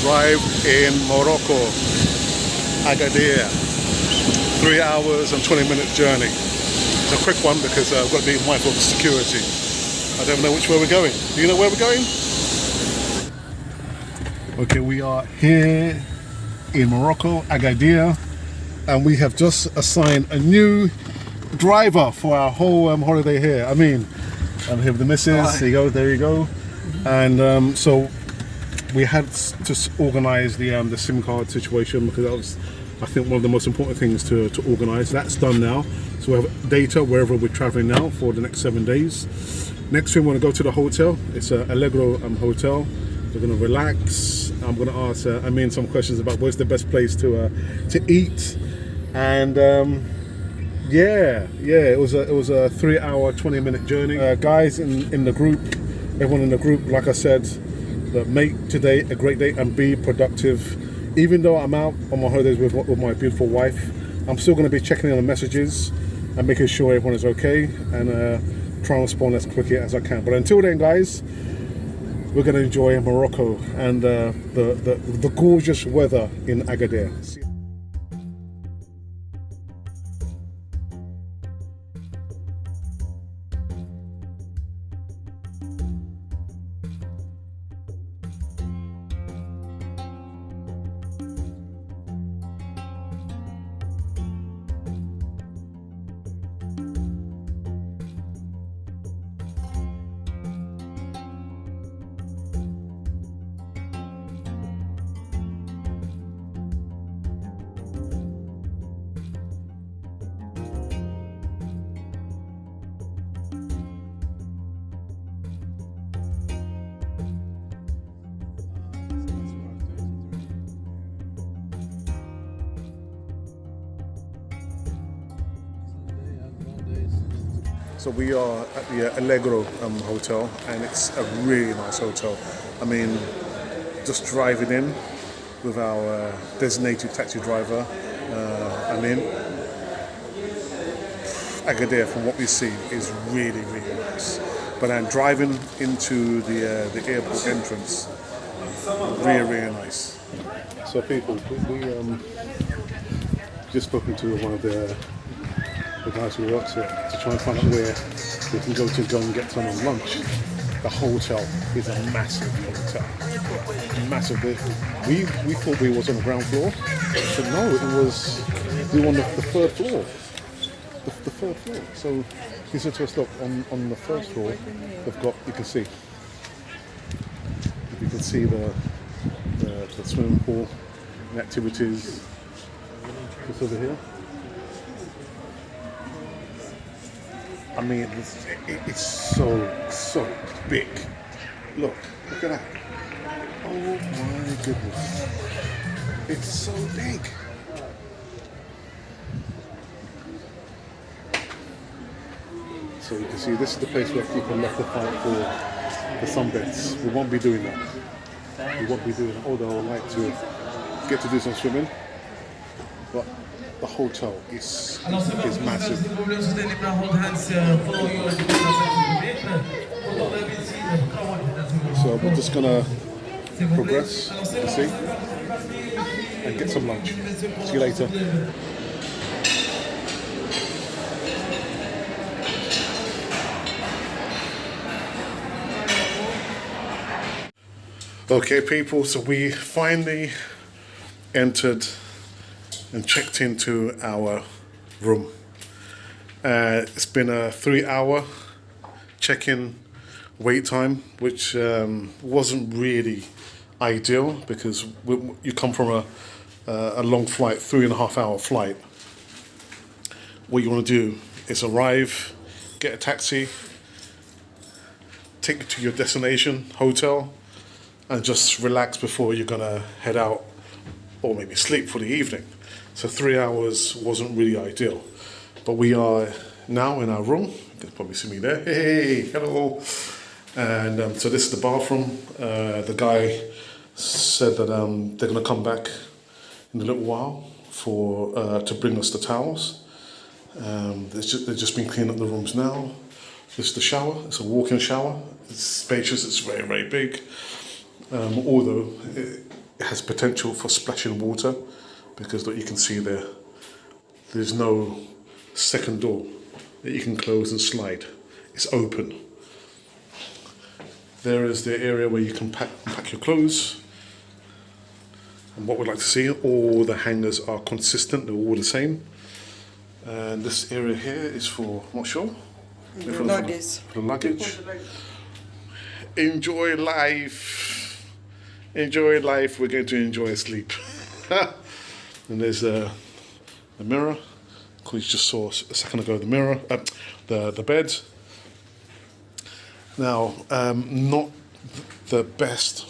arrived in Morocco, Agadir. 3 hours and 20-minute journey. It's a quick one because I've got to be mindful of the security. I don't know which way we're going. Do you know where we're going? Okay, we are here in Morocco, Agadir, and we have just assigned a new driver for our whole holiday here. Amine, I'm here with the missus. There you go. And so we had to organise the SIM card situation because that was, I think, one of the most important things to organise. That's done now. So we have data wherever we're travelling now for the next 7 days. Next thing, we want to go to the hotel. It's a Allegro hotel. We're going to relax. I'm going to ask Amine some questions about where's the best place to eat. And yeah, it was a 3 hour, 20-minute journey. Guys in the group, everyone in the group, like I said, that make today a great day and be productive. Even though I'm out on my holidays with my beautiful wife, I'm still going to be checking in on messages and making sure everyone is okay and try and respond as quickly as I can. But until then, guys, we're going to enjoy Morocco and the gorgeous weather in Agadir. So we are at the Allegro hotel, and it's a really nice hotel. I mean, just driving in with our designated taxi driver, Amine. Agadir, from what we see, is really, really nice. But then driving into the airport entrance, really, really nice. So people, we just spoken to one of the guys who works here to try and find out where we can go and get some lunch. The hotel is a massive hotel. Massive. We thought we was on the ground floor, but no, we were on the third floor. The third floor. So he said to us, look, on the first floor, they've got, you can see the swimming pool and activities just over here. I mean, it's so big. Look at that. Oh my goodness. It's so big. So you can see this is the place where people left to fight for the sunbeds. We won't be doing that. We won't be doing that, although I would like to get to do some swimming. But the hotel is massive. So we're just gonna progress, you see, and get some lunch. See you later. Okay, people, so we finally entered and checked into our room. It's been a 3 hour check-in wait time, which wasn't really ideal because you come from a long flight, 3.5 hour flight. What you want to do is arrive, get a taxi, take it to your destination hotel, and just relax before you're gonna head out or maybe sleep for the evening. So 3 hours wasn't really ideal. But we are now in our room. You can probably see me there. Hey, hello. And so this is the bathroom. The guy said that they're gonna come back in a little while to bring us the towels. They've just been cleaning up the rooms now. This is the shower. It's a walk-in shower. It's spacious. It's very, very big. Although it has potential for splashing water because look, you can see there, there's no second door that you can close and slide. It's open. There is the area where you can pack your clothes. And what we'd like to see, all the hangers are consistent, they're all the same. And this area here is for, I'm not sure. For luggage. For the luggage. Enjoy life. Enjoy life. We're going to enjoy sleep. And there's the mirror. You just saw a second ago the mirror, the bed. Now, not the best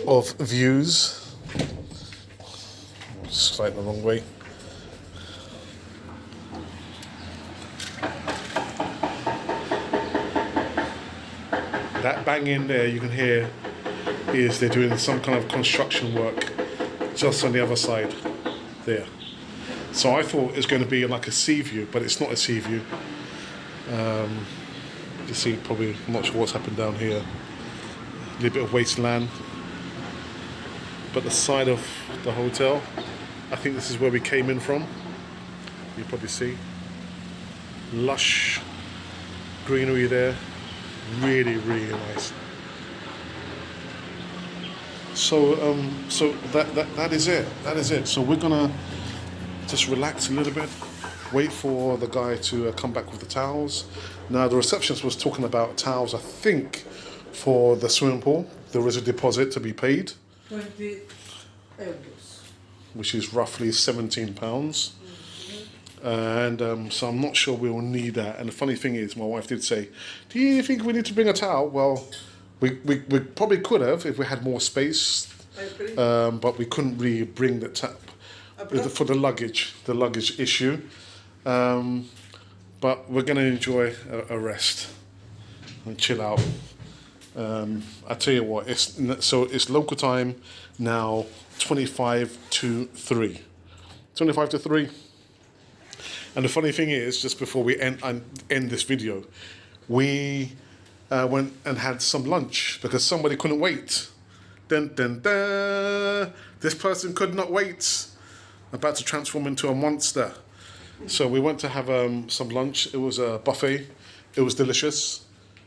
of views. Slightly the wrong way. That bang in there you can hear is they're doing some kind of construction work just on the other side there. So I thought it was going to be like a sea view, but it's not a sea view. You see, probably, I'm not sure what's happened down here. A little bit of wasteland. But the side of the hotel, I think this is where we came in from. You probably see. Lush greenery there. Really, really nice. So, that is it. That is it. So we're gonna just relax a little bit, wait for the guy to come back with the towels. Now the receptionist was talking about towels, I think, for the swimming pool. There is a deposit to be paid, 20 euros, which is roughly £17. And so I'm not sure we'll need that. And the funny thing is, my wife did say, do you think we need to bring a towel? Well, we probably could have if we had more space, but we couldn't really bring the tap for the luggage issue. But we're going to enjoy a rest and chill out. I tell you what, it's local time now, 25 to 3. 25 to 3. And the funny thing is, just before we end this video, we went and had some lunch because somebody couldn't wait. Dun, dun, dun. This person could not wait. About to transform into a monster. So we went to have some lunch. It was a buffet. It was delicious,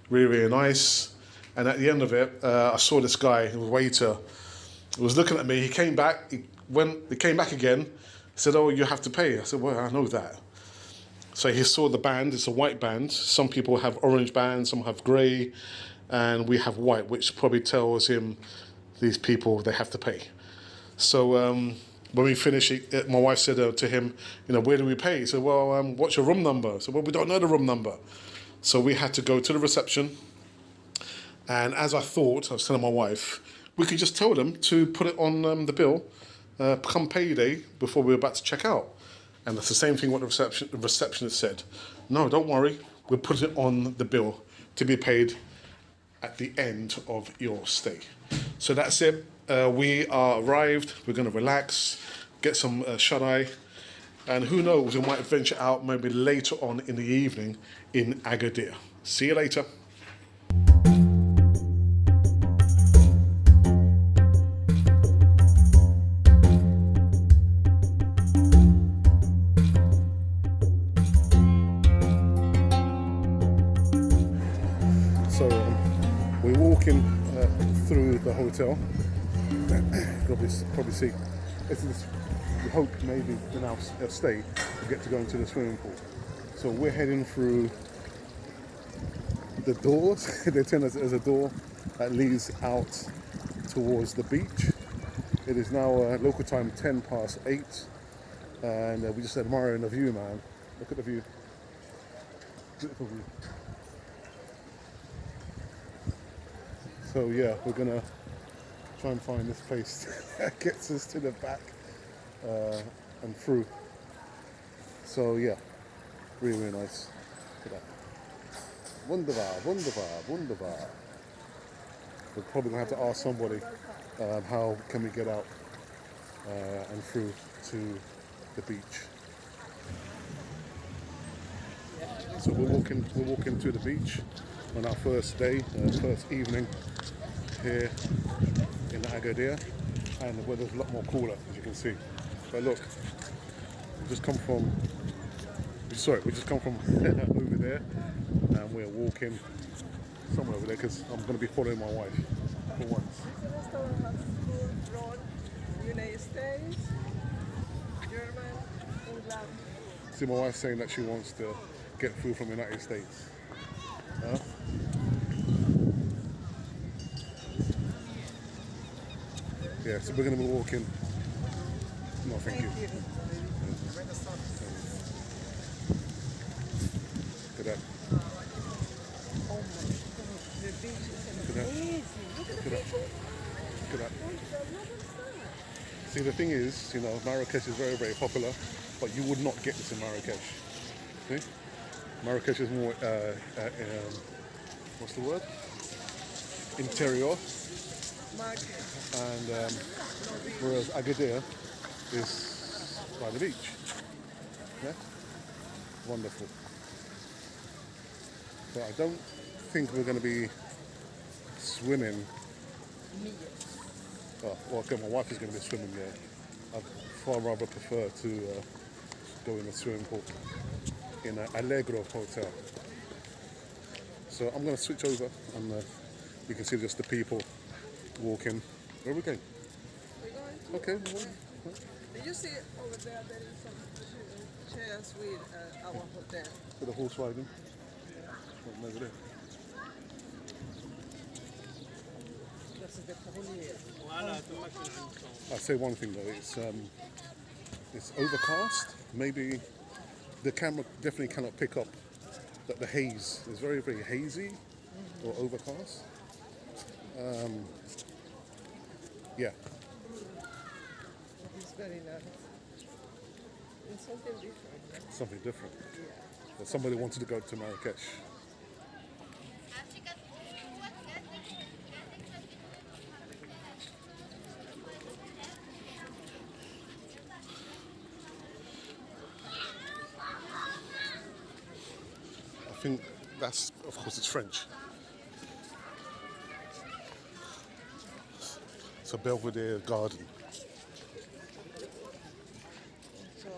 really, really nice. And at the end of it, I saw this guy, the waiter, was looking at me. He came back. He came back again. He said, "Oh, you have to pay." I said, "Well, I know that." So he saw the band. It's a white band. Some people have orange bands, some have grey, and we have white, which probably tells him these people, they have to pay. So when we finished, my wife said to him, "Where do we pay?" He said, "Well, what's your room number?" I said, "Well, we don't know the room number." So we had to go to the reception. And as I thought, I was telling my wife, we could just tell them to put it on the bill come payday before we were about to check out. And that's the same thing what the receptionist said. "No, don't worry, we'll put it on the bill to be paid at the end of your stay." So that's it. We are arrived. We're going to relax, get some shut-eye, and who knows, we might venture out maybe later on in the evening in Agadir. See you later. So we're walking through the hotel. You'll probably see. We hope maybe in our stay we get to go into the swimming pool. So we're heading through the doors. They tell us there's a door that leads out towards the beach. It is now local time 8:10, and we just admiring the view, man. Look at the view. Beautiful view. So yeah, we're gonna try and find this place that gets us to the back and through. So yeah, really, really nice. Look at that. Wunderbar, wunderbar, wunderbar. We're probably gonna have to ask somebody how can we get out and through to the beach. So we're walking to the beach on our first day, first evening here in Agadir, and the weather's a lot more cooler, as you can see. But look, we just come from, over there, and we're walking somewhere over there because I'm going to be following my wife for once. This restaurant has food from United States, German, England. See, my wife saying that she wants to get food from the United States. Huh? Yeah, so we're going to be walking. No, thank you. Look at that. Oh my gosh, the beach is Look at that. amazing. Look at the people. Look at that. Look at that. See, the thing is, you know, Marrakesh is very, very popular, but you would not get this in Marrakesh. See? Marrakesh is more, what's the word? Interior, Market. and whereas Agadir is by the beach. Yeah? Wonderful. So I don't think we're going to be swimming. Me, yes. Well, okay, my wife is going to be swimming there. I'd far rather prefer to go in a swimming pool in an Allegro hotel. So I'm going to switch over, and you can see just the people walking. Where are we going? We're going to. Okay. Did you see over there is some chairs with our hotel? For the horse riding. Over there. This is the Polier. I'll say one thing though, it's overcast. Maybe the camera definitely cannot pick up that the haze is very, very hazy or overcast. Yeah, It's very nice. It's something different. something different. Yeah. But somebody wanted to go to Marrakesh. I think that's, of course, it's French. It's a Belvedere garden. So,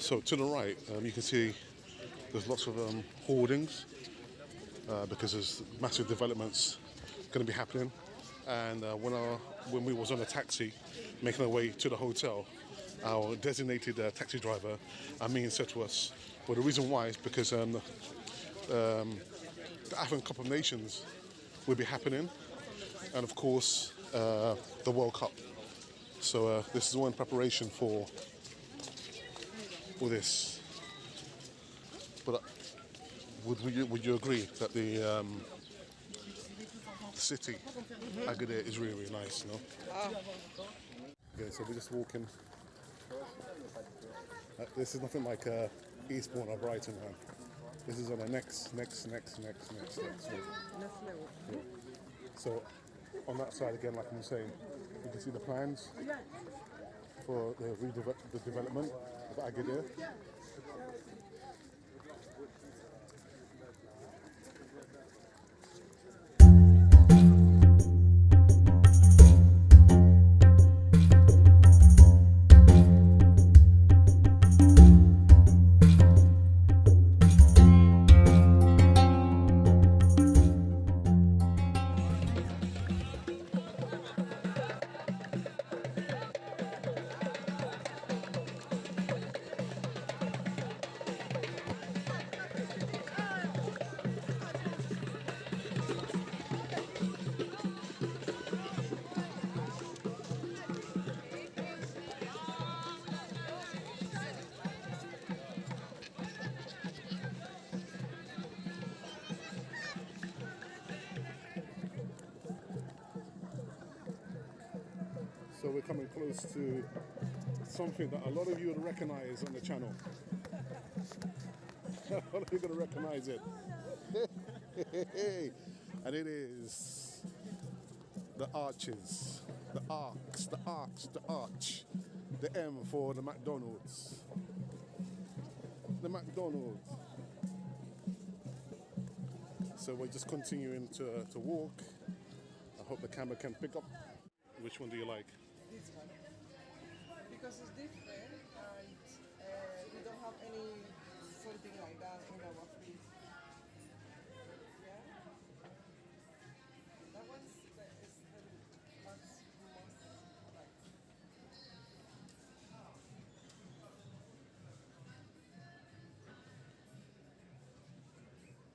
So to the right, you can see there's lots of hoardings because there's massive developments going to be happening. And when we was on a taxi making our way to the hotel, our designated taxi driver, Amine, said to us, well, the reason why is because the African Cup of Nations will be happening, and of course the World Cup. So this is all in preparation for this. But would you agree that the city, Agadir, is really, really nice, no? Okay, so we're just walking. This is nothing like Eastbourne or Brighton, man. This is on the next level. next level. Yeah. So on that side again, like I'm saying, you can see the plans for the development of Agadir. So we're coming close to something that a lot of you will recognize on the channel. A lot of you are going to recognize it. And it is the arches, the arcs, the arch, the arch, the M for the McDonald's. The McDonald's. So we're just continuing to walk. I hope the camera can pick up. Which one do you like? This one. Because it's different and we don't have any something like that in our fridge. Yeah? That one's is the most like.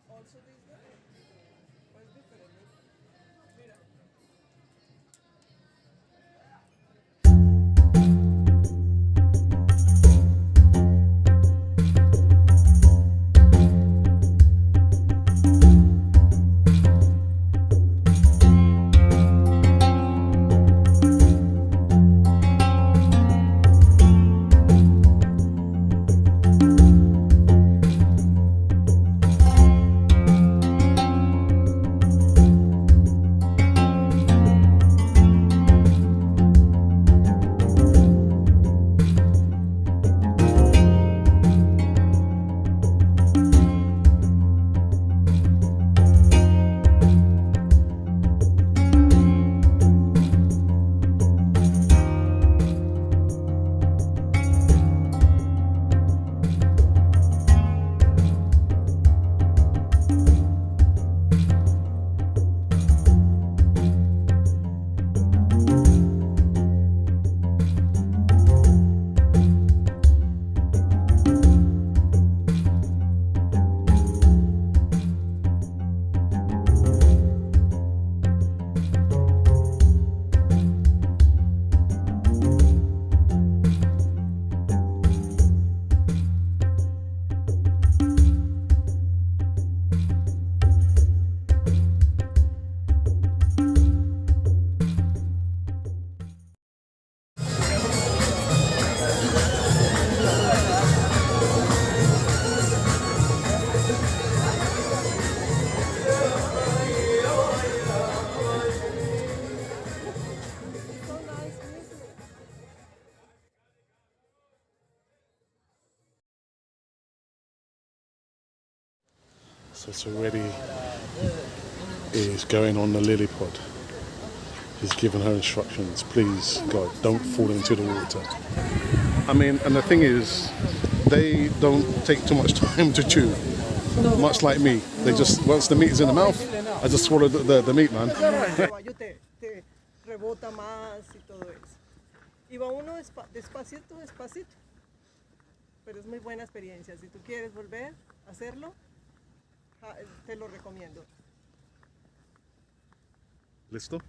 Also this guy? Or it's different? Mira. So it's already is going on the lily pod. He's given her instructions. Please, God, don't fall into the water. I mean, and the thing is, they don't take too much time to chew. Much like me. They just, once the meat is in the mouth, I just swallow the meat, man. El caballo te rebota más y todo eso. Y va uno despacito, despacito. Pero es muy buena experiencia. Si tú quieres volver a hacerlo, te lo recomiendo. ¿Listo?